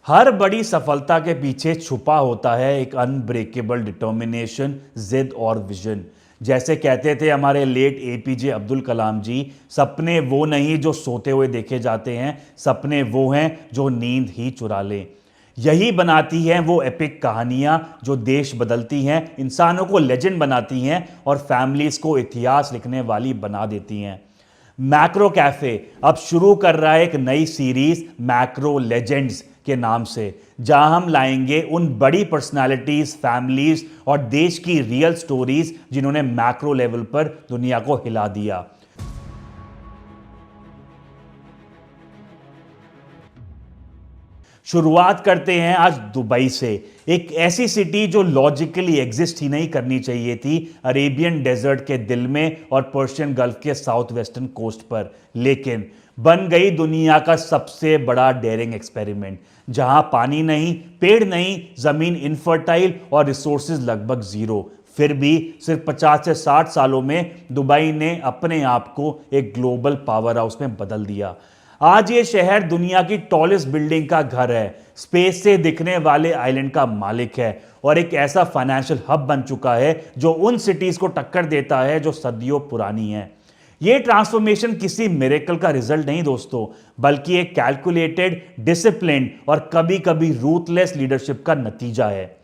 हर बड़ी सफलता के पीछे छुपा होता है एक अनब्रेकेबल डिटर्मिनेशन, जिद और विजन। जैसे कहते थे हमारे लेट एपीजे अब्दुल कलाम जी, सपने वो नहीं जो सोते हुए देखे जाते हैं, सपने वो हैं जो नींद ही चुरा लें। यही बनाती हैं वो एपिक कहानियां जो देश बदलती हैं, इंसानों को लेजेंड बनाती हैं और फैमिलीज को इतिहास लिखने वाली बना देती हैं। मैक्रो कैफे अब शुरू कर रहा है एक नई सीरीज मैक्रो लेजेंड्स के नाम से, जहां हम लाएंगे उन बड़ी पर्सनालिटीज, फैमिलीज और देश की रियल स्टोरीज जिन्होंने मैक्रो लेवल पर दुनिया को हिला दिया। शुरुआत करते हैं आज दुबई से, एक ऐसी सिटी जो लॉजिकली एग्जिस्ट ही नहीं करनी चाहिए थी, अरेबियन डेजर्ट के दिल में और पर्शियन गल्फ के साउथ वेस्टर्न कोस्ट पर, लेकिन बन गई दुनिया का सबसे बड़ा डेयरिंग एक्सपेरिमेंट, जहां पानी नहीं, पेड़ नहीं, जमीन इनफर्टाइल और रिसोर्सेज लगभग जीरो। फिर भी सिर्फ 50 से 60 सालों में दुबई ने अपने आप को एक ग्लोबल पावर हाउस में बदल दिया। आज ये शहर दुनिया की टॉलेस्ट बिल्डिंग का घर है, स्पेस से दिखने वाले आइलैंड का मालिक है और एक ऐसा फाइनेंशियल हब बन चुका है जो उन सिटीज को टक्कर देता है जो सदियों पुरानी है। ये ट्रांसफॉर्मेशन किसी मिरेकल का रिजल्ट नहीं दोस्तों, बल्कि एक कैलकुलेटेड, डिसिप्लिन्ड और कभी कभी रूथलेस लीडरशिप का नतीजा है।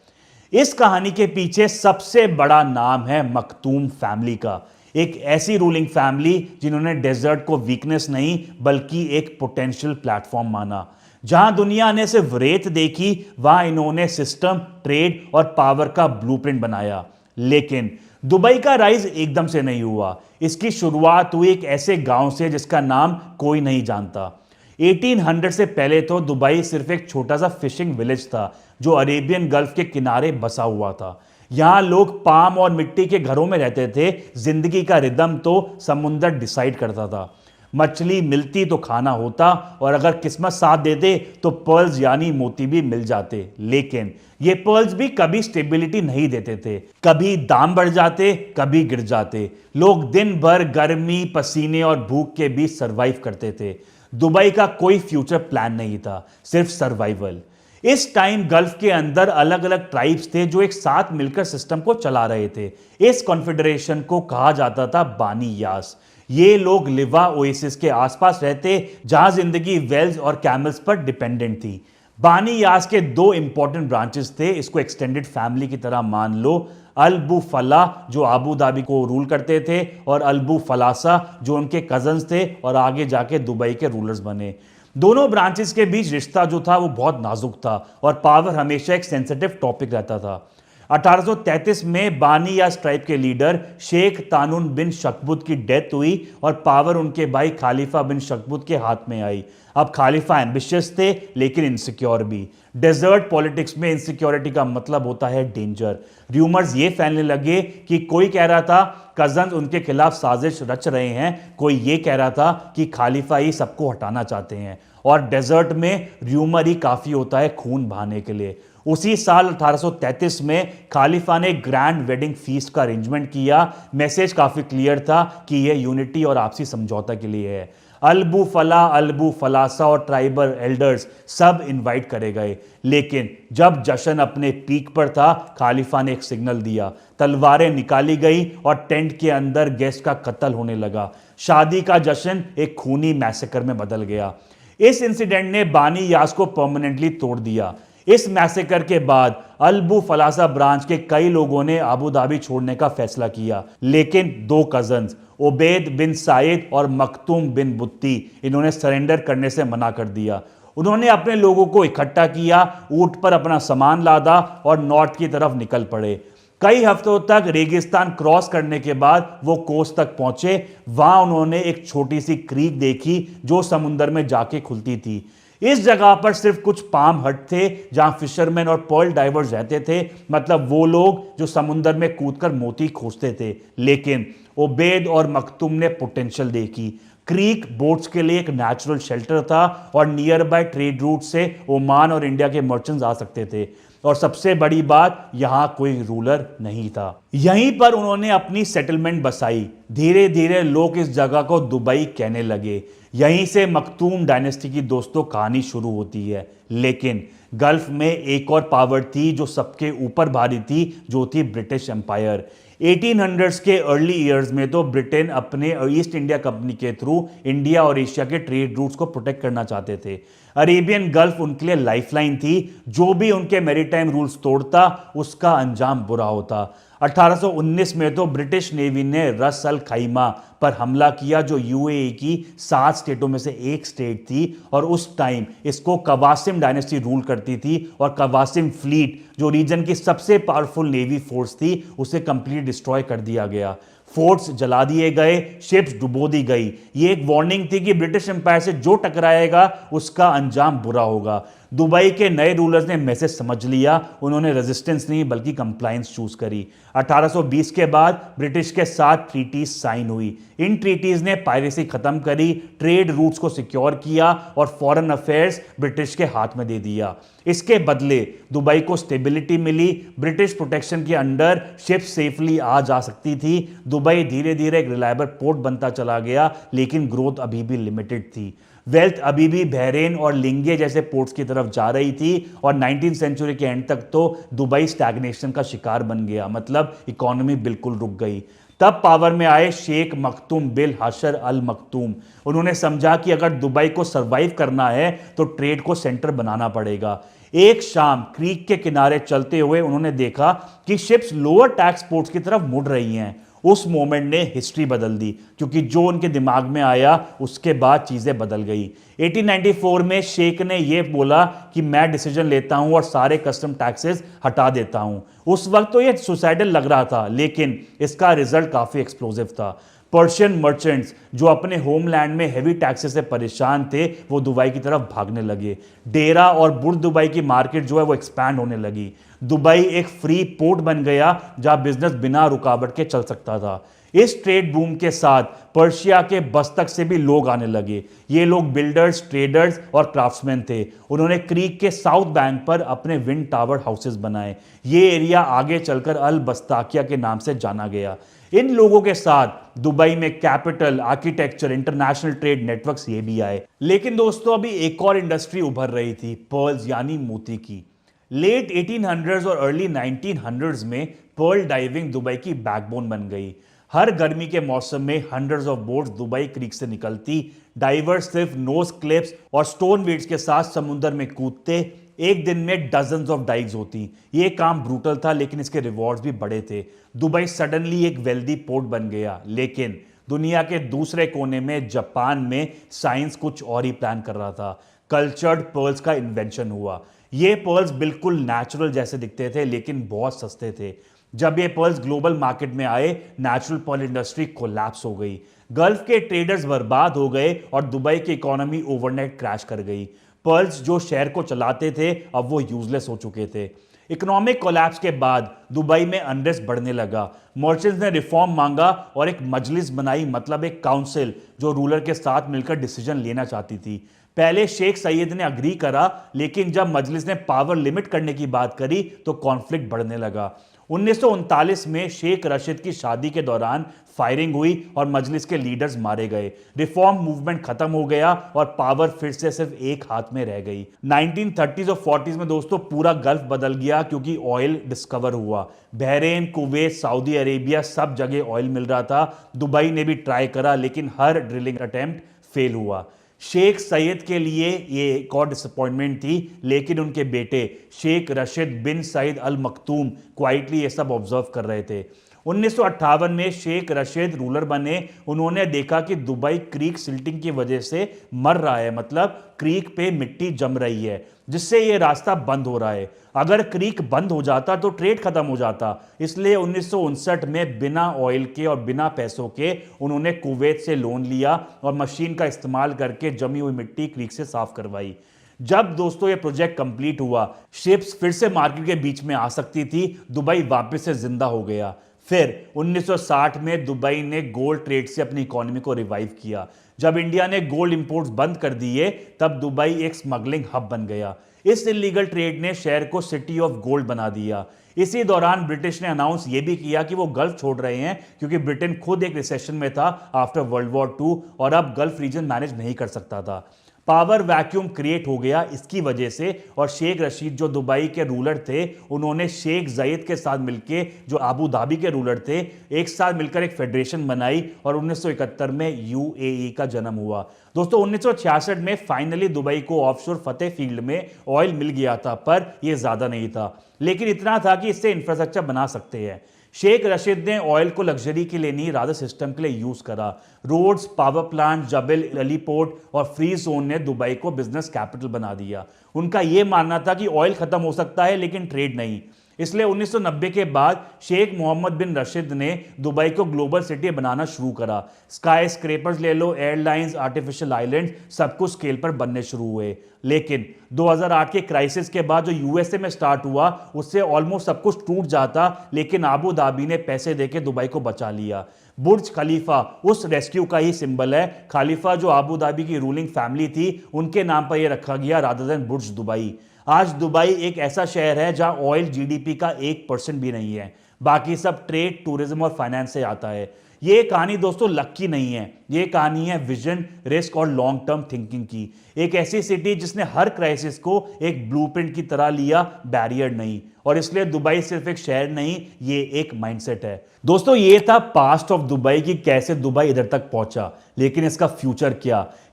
इस कहानी के पीछे सबसे बड़ा नाम है मखतूम फैमिली का, एक ऐसी रूलिंग फैमिली जिन्होंने डेजर्ट को वीकनेस नहीं बल्कि एक पोटेंशियल प्लेटफॉर्म माना। जहां दुनिया ने सिर्फ रेत देखी, वहां इन्होंने सिस्टम, ट्रेड और पावर का ब्लूप्रिंट बनाया। लेकिन दुबई का राइज एकदम से नहीं हुआ। इसकी शुरुआत हुई एक ऐसे गांव से जिसका नाम कोई नहीं जानता। 1800 से पहले तो दुबई सिर्फ एक छोटा सा फिशिंग विलेज था जो अरेबियन गल्फ के किनारे बसा हुआ था। यहां लोग पाम और मिट्टी के घरों में रहते थे। जिंदगी का रिदम तो समुंदर डिसाइड करता था। मछली मिलती तो खाना होता और अगर किस्मत साथ देते तो पर्ल्स यानी मोती भी मिल जाते। लेकिन ये पर्ल्स भी कभी स्टेबिलिटी नहीं देते थे, कभी दाम बढ़ जाते, कभी गिर जाते। लोग दिन भर गर्मी, पसीने और भूख के बीच सरवाइव करते थे। दुबई का कोई फ्यूचर प्लान नहीं था, सिर्फ सर्वाइवल। इस टाइम गल्फ के अंदर अलग अलग ट्राइब्स थे जो एक साथ मिलकर सिस्टम को चला रहे थे। इस कॉन्फेडरेशन को कहा जाता था बानी यास। ये लोग लिवा ओएसिस के आसपास रहते, जहां जिंदगी वेल्स और कैमल्स पर डिपेंडेंट थी। बानी यास के दो इंपॉर्टेंट ब्रांचेस थे, इसको एक्सटेंडेड फैमिली की तरह मान लो। अल बु फला जो आबू धाबी को रूल करते थे और अल बु फलासा जो उनके कजन्स थे और आगे जाके दुबई के रूलर्स बने। दोनों ब्रांचेस के बीच रिश्ता जो था वो बहुत नाजुक था और पावर हमेशा एक सेंसिटिव टॉपिक रहता था। 1833 में बानी यास ट्राइब के लीडर शेख तानून बिन शकबुत की डेथ हुई और पावर उनके भाई खालिफा बिन शकबुत के हाथ में आई। अब खालिफा एम्बिशियस थे लेकिन इनसिक्योर भी। डेजर्ट पॉलिटिक्स में इनसिक्योरिटी का मतलब होता है डेंजर। र्यूमर्स ये फैलने लगे कि कोई कह रहा था कजन्स उनके खिलाफ साजिश रच रहे हैं, कोई ये कह रहा था कि खालिफा ही सबको हटाना चाहते हैं। और डेजर्ट में र्यूमर ही काफी होता है खून बहाने के लिए। उसी साल 1833 में खालिफा ने ग्रैंड वेडिंग फीस्ट का अरेंजमेंट किया। मैसेज काफी क्लियर था कि यह यूनिटी और आपसी समझौता के लिए है। अलबू फला, अलबू फलासा और ट्राइबल एल्डर्स सब इनवाइट करे गए। लेकिन जब जश्न अपने पीक पर था, खालिफा ने एक सिग्नल दिया। तलवारें निकाली गई और टेंट के अंदर गेस्ट का कत्ल होने लगा। शादी का जश्न एक खूनी मैसेकर में बदल गया। इस इंसिडेंट ने बानी यास को परमानेंटली तोड़ दिया। इस मैसेकर के बाद अलबू फलासा ब्रांच के कई लोगों ने अबू धाबी छोड़ने का फैसला किया, लेकिन दो कजन्स उबैद बिन साइद और मखतूम बिन बुत्ती, इन्होंने सरेंडर करने से मना कर दिया। उन्होंने अपने लोगों को इकट्ठा किया, ऊंट पर अपना सामान लादा और नॉर्थ की तरफ निकल पड़े। कई हफ्तों तक रेगिस्तान क्रॉस करने के बाद वो कोस्ट तक पहुंचे। वहां उन्होंने एक छोटी सी क्रीक देखी जो समुंदर में जाके खुलती थी। इस जगह पर सिर्फ कुछ पाम हट थे जहां फिशरमैन और पर्ल डाइवर्स रहते थे, मतलब वो लोग जो समुंदर में कूदकर मोती खोजते थे। लेकिन उबैद और मखतूम ने पोटेंशियल देखी। क्रीक बोट्स के लिए एक नेचुरल शेल्टर था और नियर बाय ट्रेड रूट से ओमान और इंडिया के मर्चेंट्स आ सकते थे। और सबसे बड़ी बात, यहां कोई रूलर नहीं था। यहीं पर उन्होंने अपनी सेटलमेंट बसाई। धीरे धीरे लोग इस जगह को दुबई कहने लगे। यहीं से मखतूम डायनेस्टी की दोस्तों कहानी शुरू होती है। लेकिन गल्फ में एक और पावर थी जो सबके ऊपर भारी थी, जो थी ब्रिटिश एम्पायर। 1800s के अर्ली ईयर्स में तो ब्रिटेन अपने ईस्ट इंडिया कंपनी के थ्रू इंडिया और एशिया के ट्रेड रूट्स को प्रोटेक्ट करना चाहते थे। अरेबियन गल्फ उनके लिए लाइफलाइन थी। जो भी उनके मैरीटाइम रूल्स तोड़ता उसका अंजाम बुरा होता। 1819 में तो ब्रिटिश नेवी ने रस अल खैमा पर हमला किया, जो यूएई की 7 स्टेटों में से एक स्टेट थी, और उस टाइम इसको कवासिम डायनेस्टी रूल करती थी, और कवासिम फ्लीट जो रीजन की सबसे पावरफुल नेवी फोर्स थी उसे कंप्लीट डिस्ट्रॉय कर दिया गया। फोर्ट्स जला दिए गए, शिप्स डुबो दी गई। ये एक वार्निंग थी कि ब्रिटिश एम्पायर से जो टकराएगा उसका अंजाम बुरा होगा। दुबई के नए रूलर्स ने मैसेज समझ लिया। उन्होंने रेजिस्टेंस नहीं बल्कि कंप्लायंस चूज करी। 1820 के बाद ब्रिटिश के साथ ट्रीटीज साइन हुई। इन ट्रीटीज ने पायरेसी खत्म करी, ट्रेड रूट्स को सिक्योर किया और फॉरेन अफेयर्स ब्रिटिश के हाथ में दे दिया। इसके बदले दुबई को स्टेबिलिटी मिली। ब्रिटिश प्रोटेक्शन के अंडर शिप सेफली आ जा सकती थी। दुबई धीरे धीरे एक रिलायबल पोर्ट बनता चला गया, लेकिन ग्रोथ अभी भी लिमिटेड थी। वेल्थ अभी भी बहरेन और लिंगे जैसे पोर्ट्स की तरफ जा रही थी, और 19वीं सेंचुरी के एंड तक तो दुबई स्टैग्नेशन का शिकार बन गया, मतलब इकोनॉमी बिल्कुल रुक गई। तब पावर में आए शेख मखतूम बिन हशर अल मखतूम। उन्होंने समझा कि अगर दुबई को सरवाइव करना है तो ट्रेड को सेंटर बनाना पड़ेगा। एक शाम क्रीक के किनारे चलते हुए उन्होंने देखा कि शिप्स लोअर टैक्स पोर्ट्स की तरफ मुड़ रही हैं। उस मोमेंट ने हिस्ट्री बदल दी, क्योंकि जो उनके दिमाग में आया उसके बाद चीजें बदल गई। 1894 में शेख ने यह बोला कि मैं डिसीजन लेता हूं और सारे कस्टम टैक्सेस हटा देता हूं। उस वक्त तो यह सुसाइडल लग रहा था, लेकिन इसका रिजल्ट काफी एक्सप्लोसिव था। पर्शियन मर्चेंट्स जो अपने होमलैंड में हेवी टैक्सेस से परेशान थे, वो दुबई की तरफ भागने लगे। डेरा और बुर्द दुबई की मार्केट जो है वो एक्सपैंड होने लगी। दुबई एक फ्री पोर्ट बन गया जहां बिजनेस बिना रुकावट के चल सकता था। इस ट्रेड बूम के साथ पर्शिया के बस्तक से भी लोग आने लगे। ये लोग बिल्डर्स, ट्रेडर्स और क्राफ्ट्समैन थे। उन्होंने क्रीक के साउथ बैंक पर अपने विंड टावर हाउसेस बनाए। ये एरिया आगे चलकर अल बस्ताकिया के नाम से जाना गया। इन लोगों के साथ दुबई में capital, architecture, international trade networks ये भी आए। लेकिन दोस्तों अभी एक और इंडस्ट्री उभर रही थी, पर्ल्स यानी मोती की। लेट 1800s और अर्ली 1900s में पर्ल डाइविंग दुबई की बैकबोन बन गई। हर गर्मी के मौसम में hundreds of boats Dubai creek से निकलती। डाइवर्स सिर्फ नोज क्लिप्स और स्टोन वेट्स के साथ समुद्र में कूदते। एक दिन में डजन्स ऑफ डाइव्स होती। ये काम ब्रूटल था, लेकिन इसके रिवॉर्ड्स भी बड़े थे। दुबई सडनली एक वेल्दी पोर्ट बन गया। लेकिन दुनिया के दूसरे कोने में जापान में साइंस कुछ और ही प्लान कर रहा था। कल्चर्ड पर्ल्स का इन्वेंशन हुआ। ये पर्ल्स बिल्कुल नेचुरल जैसे दिखते थे, लेकिन बहुत सस्ते थे। जब ये पर्ल्स ग्लोबल मार्केट में आए, नेचुरल पर्ल इंडस्ट्री कोलैप्स हो गई। गल्फ के ट्रेडर्स बर्बाद हो गए और दुबई की इकोनॉमी ओवरनाइट क्रैश कर गई। पर्ल्स जो शहर को चलाते थे, अब वो यूजलेस हो चुके थे। इकोनॉमिक कोलैप्स के बाद दुबई में अनरेस्ट बढ़ने लगा। मर्चेंट्स ने रिफॉर्म मांगा और एक मजलिस बनाई, मतलब एक काउंसिल जो रूलर के साथ मिलकर डिसीजन लेना चाहती थी। पहले शेख सैयद ने अग्री करा, लेकिन जब मजलिस ने पावर लिमिट करने की बात करी तो कॉन्फ्लिक्ट बढ़ने लगा। 1939 में शेख रशीद की शादी के दौरान फायरिंग हुई और मजलिस के लीडर्स मारे गए। रिफॉर्म मूवमेंट खत्म हो गया और पावर फिर से सिर्फ एक हाथ में रह गई। 1930s और 40s में दोस्तों पूरा गल्फ बदल गया, क्योंकि ऑयल डिस्कवर हुआ। बहरेन, कुवैत, सऊदी अरेबिया सब जगह ऑयल मिल रहा था। दुबई ने भी ट्राई करा, लेकिन हर ड्रिलिंग अटेम्प्ट फेल हुआ। शेख सैयद के लिए ये एक और डिसअपॉइंटमेंट थी, लेकिन उनके बेटे शेख रशीद बिन सईद अल मखतूम क्वाइटली ये सब ऑब्जर्व कर रहे थे। 1958 में शेख रशीद रूलर बने। उन्होंने देखा कि दुबई क्रीक सिल्टिंग की वजह से मर रहा है, मतलब क्रीक पे मिट्टी जम रही है, जिससे ये रास्ता बंद हो रहा है। अगर क्रीक बंद हो जाता तो ट्रेड खत्म हो जाता। इसलिए 1959 में बिना ऑयल के और बिना पैसों के उन्होंने कुवैत से लोन लिया और मशीन का इस्तेमाल करके जमी हुई मिट्टी क्रीक से साफ करवाई। जब दोस्तों ये प्रोजेक्ट कंप्लीट हुआ, शिप्स फिर से मार्केट के बीच में आ सकती थी। दुबई वापस से जिंदा हो गया। फिर 1960 में दुबई ने गोल्ड ट्रेड से अपनी इकोनॉमी को रिवाइव किया। जब इंडिया ने गोल्ड इंपोर्ट्स बंद कर दिए, तब दुबई एक स्मगलिंग हब बन गया। इस इलीगल ट्रेड ने शहर को सिटी ऑफ गोल्ड बना दिया। इसी दौरान ब्रिटिश ने अनाउंस यह भी किया कि वो गल्फ छोड़ रहे हैं, क्योंकि ब्रिटेन खुद एक रिसेशन में था आफ्टर वर्ल्ड वॉर II और अब गल्फ रीजन मैनेज नहीं कर सकता था। पावर वैक्यूम क्रिएट हो गया इसकी वजह से, और शेख रशीद जो दुबई के रूलर थे उन्होंने शेख जायद के साथ मिलकर, जो अबू धाबी के रूलर थे, एक साथ मिलकर एक फेडरेशन बनाई और 1971 में यूएई का जन्म हुआ। दोस्तों 1966 में फाइनली दुबई को ऑफशोर फतेह फील्ड में ऑयल मिल गया था, पर यह ज्यादा नहीं था, लेकिन इतना था कि इससे इंफ्रास्ट्रक्चर बना सकते हैं। शेख रशीद ने ऑयल को लग्जरी के लिए नहीं, रादर सिस्टम के लिए यूज करा। रोड्स, पावर प्लांट, जबल अली पोर्ट और फ्री जोन ने दुबई को बिजनेस कैपिटल बना दिया। उनका यह मानना था कि ऑयल खत्म हो सकता है लेकिन ट्रेड नहीं। इसलिए 1990 के बाद शेख मोहम्मद बिन रशीद ने दुबई को ग्लोबल सिटी बनाना शुरू करा। स्काई स्क्रेपर्स ले लो, एयरलाइंस, आर्टिफिशियल आइलैंड, सब कुछ स्केल पर बनने शुरू हुए। लेकिन 2008 के क्राइसिस के बाद जो यूएसए में स्टार्ट हुआ उससे ऑलमोस्ट सब कुछ टूट जाता, लेकिन अबू धाबी ने पैसे देके दुबई को बचा लिया। बुर्ज खलीफा उस रेस्क्यू का ही सिंबल है। खलीफा जो अबू धाबी की रूलिंग फैमिली थी उनके नाम पर यह रखा गया रादर देन बुर्ज दुबई। आज दुबई एक ऐसा शहर है जहां ऑयल जीडीपी का 1% भी नहीं है, बाकी सब ट्रेड, टूरिज्म और फाइनेंस से आता है। ये कहानी दोस्तों लक की नहीं है, ये कहानी है विजन, रिस्क और लॉन्ग टर्म थिंकिंग की। एक ऐसी सिटी जिसने हर क्राइसिस को एक ब्लूप्रिंट की तरह लिया, बैरियर नहीं। और इसलिए दुबई सिर्फ एक शहर नहीं, ये एक माइंडसेट है। दोस्तों ये था पास्ट ऑफ दुबई की, कैसे दुबई इधर तक पहुंचा, लेकिन इसका फ्यूचर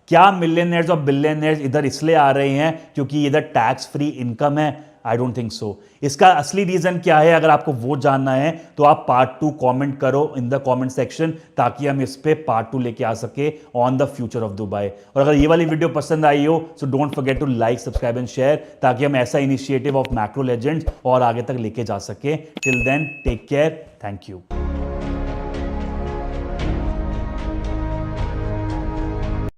क्या मिलियनेयर्स और बिलियनेयर्स इधर इसलिए आ रहे हैं क्योंकि इधर टैक्स फ्री इनकम है? I don't think so. इसका असली रीजन क्या है, अगर आपको वो जानना है तो आप पार्ट 2 कमेंट करो इन द कमेंट सेक्शन, ताकि हम इस पे पार्ट 2 लेके आ सके on the future of Dubai. और अगर ये वाली वीडियो पसंद आई हो so don't forget to like, subscribe and share, ताकि हम ऐसा इनिशिएटिव ऑफ मैक्रो लेजेंड्स और आगे तक लेके जा सके। Till then take care, thank you.